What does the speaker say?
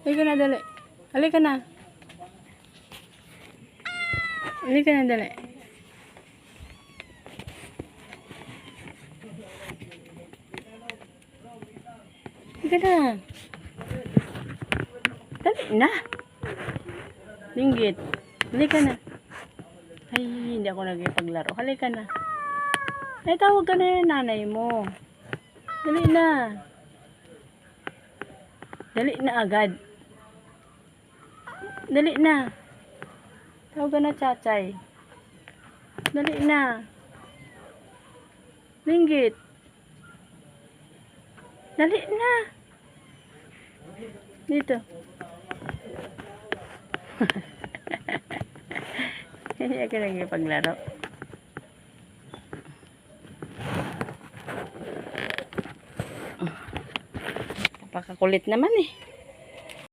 Halika na, dali. Halika na. Halika na, dali. Halika na. Dali na. Linggit. Halika na. Ay, hindi ako nagpaglaro. Halika na. Ay, tawag ka na yung nanay mo. Dali na. Dali na agad. Dali na. Tawag ka na, Chachay. Dali na. Linggit. Dali na. Dito. Hindi ako nagpaglaro. Napakakulit naman eh.